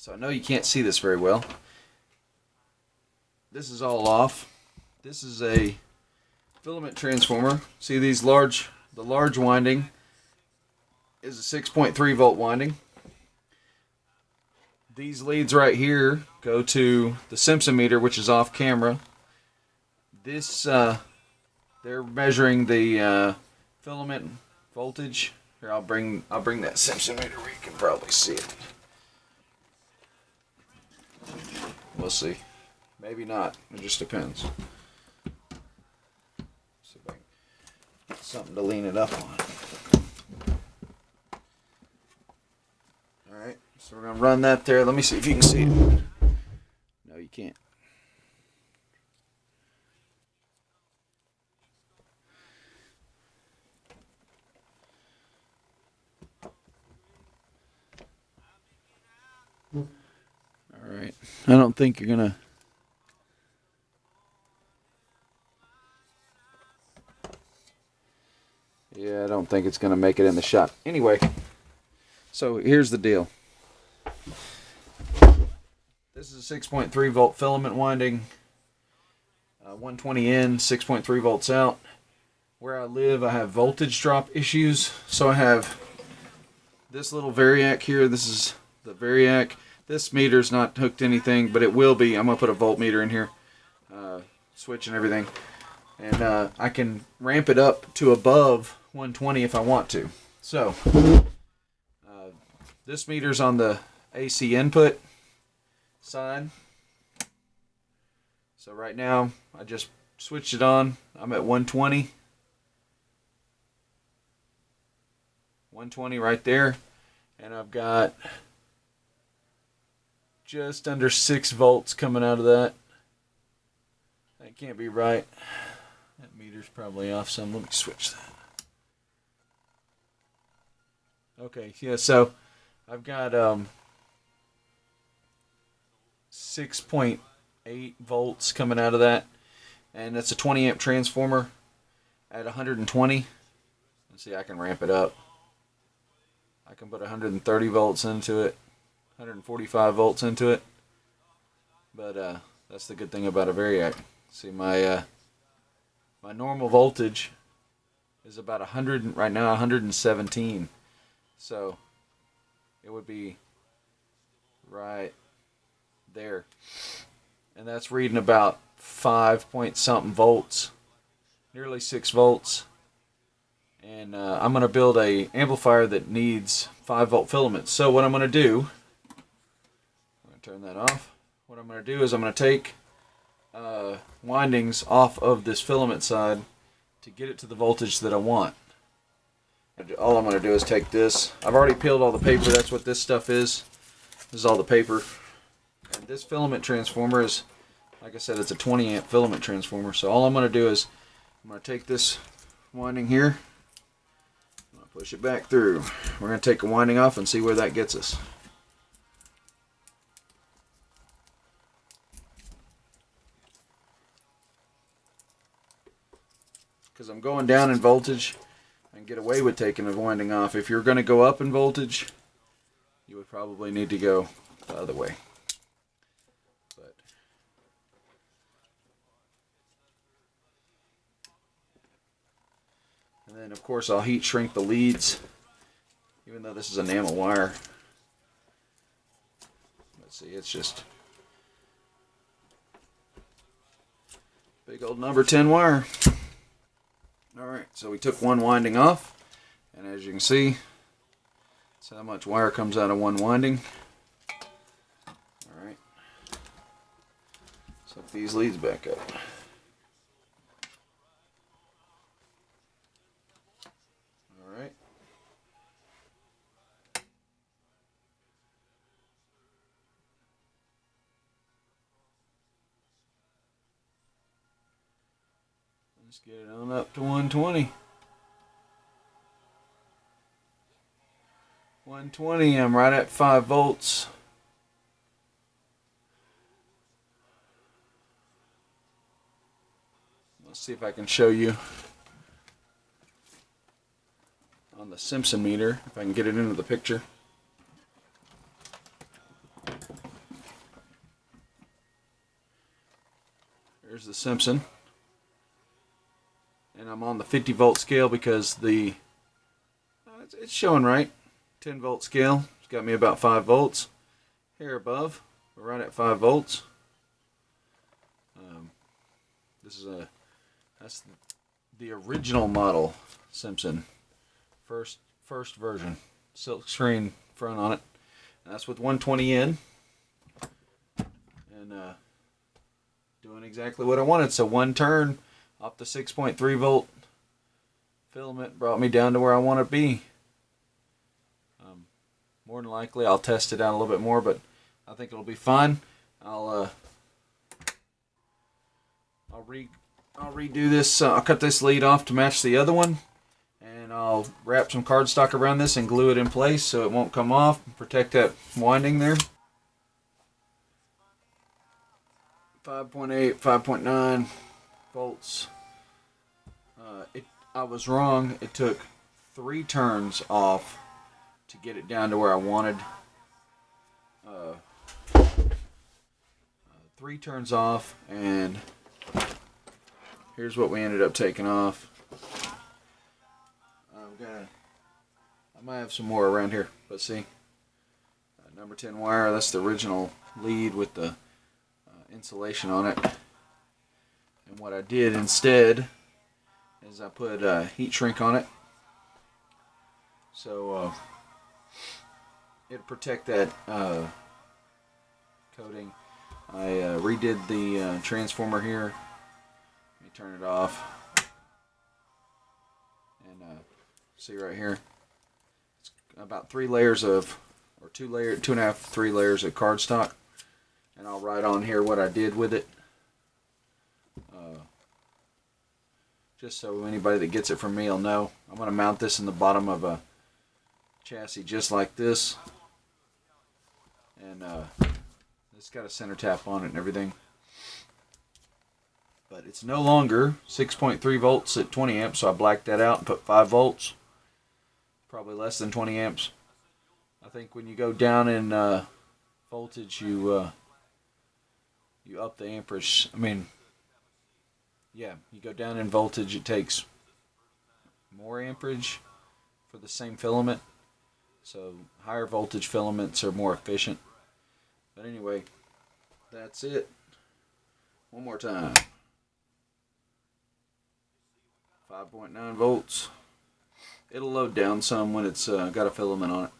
So I know you can't see this very well. This is all off. This is a filament transformer. See these the large winding is a 6.3 volt winding. These leads right here go to the Simpson meter, which is off camera. This, they're measuring the filament voltage. Here, I'll bring that Simpson meter where you can probably see it. We'll see. Maybe not. It just depends. See if I can get something to lean it up on. Alright, so we're going to run that there. Let me see if you can see it. No, you can't. Alright, I don't think you're going to... Yeah, I don't think it's going to make it in the shot. Anyway, so here's the deal. This is a 6.3 volt filament winding. 120 in, 6.3 volts out. Where I live, I have voltage drop issues. So I have this little variac here. This is the variac. This meter's not hooked to anything, but it will be. I'm going to put a voltmeter in here. Switch and everything. And I can ramp it up to above 120 if I want to. So, this meter's on the AC input side. So right now, I just switched it on. I'm at 120. 120 right there. And I've got just under 6 volts coming out of that. That can't be right. That meter's probably off some. Let me switch that. Okay, yeah, so I've got 6.8 volts coming out of that. And that's a 20 amp transformer at 120. Let's see, I can ramp it up. I can put 130 volts into it, 145 volts into it. But that's the good thing about a variac. See, my normal voltage is about 100 right now, 117. So it would be right there, and that's reading about 5 point something volts, nearly 6 volts. And I'm going to build a amplifier that needs 5 volt filaments. So what I'm going to do, I'm going to turn that off. What I'm going to do is I'm going to take windings off of this filament side to get it to the voltage that I want. All I'm going to do is take this. I've already peeled all the paper. That's what this stuff is. This is all the paper. And this filament transformer is, like I said, it's a 20 amp filament transformer. So all I'm going to do is I'm going to take this winding here. I'm going to push it back through. We're going to take a winding off and see where that gets us. Because I'm going down in voltage, I can get away with taking a winding off. If you're going to go up in voltage, you would probably need to go the other way. But and then, of course, I'll heat shrink the leads, even though this is enamel wire. Let's see, it's just big old number 10 wire. Alright, so we took one winding off, and as you can see, that's how much wire comes out of one winding. Alright, let's hook these leads back up. Alright. Let's get it on up to 120. 120, I'm right at 5 volts. Let's see if I can show you on the Simpson meter, if I can get it into the picture. There's the Simpson. And I'm on the 50 volt scale because it's showing right. 10 volt scale. It's got me about 5 volts. Here above, we're right at 5 volts. That's the original model Simpson. First version. Silk screen front on it. And that's with 120 in. And doing exactly what I wanted. So one turn off the 6.3 volt filament brought me down to where I want to be. More than likely I'll test it out a little bit more, but I think it'll be fine. I'll redo this. I'll cut this lead off to match the other one, and I'll wrap some cardstock around this and glue it in place so it won't come off. Protect that winding there. 5.8, 5.9 volts. I was wrong. It took 3 turns off to get it down to where I wanted. 3 turns off, and here's what we ended up taking off. I might have some more around here, but see, number 10 wire. That's the original lead with the insulation on it. And what I did instead is I put heat shrink on it, so it'll protect that coating. I redid the transformer here. Let me turn it off. And see right here, it's about 3 layers of, or 2.5, 3 layers of cardstock. And I'll write on here what I did with it. Just so anybody that gets it from me will know. I'm going to mount this in the bottom of a chassis just like this. And it's got a center tap on it and everything. But it's no longer 6.3 volts at 20 amps, so I blacked that out and put 5 volts. Probably less than 20 amps. I think when you go down in voltage, you up the amperage. You go down in voltage, it takes more amperage for the same filament. So higher voltage filaments are more efficient. But anyway, that's it. One more time. 5.9 volts. It'll load down some when it's got a filament on it.